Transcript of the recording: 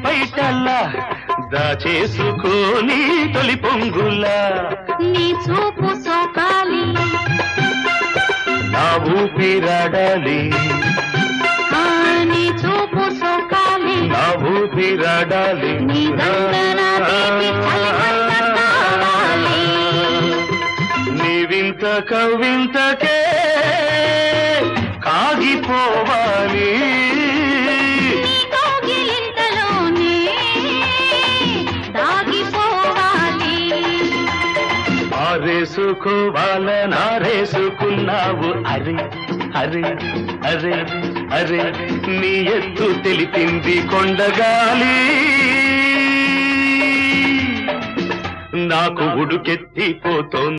పైటల్లా దాచేసుకోని తొలి పొంగులా నీ చూపు సోకాలి నా ఊపిరాడాలి నీ చూపు సోకాలి నా ఊపిరాడాలి నీ దండన తీపి చలిమంట కావాలి నీ వింత కవింతకే కాగిపోవాలి నీ కౌగిలింతలోనే దాగిపోవాలి ఆరేసుకోవాలనారేసుకున్నావు అరే అరే అరే అరే నీ ఎత్తు తెలిపింది కొండగాలి నాకు ఉడుకెత్తిపోతోంది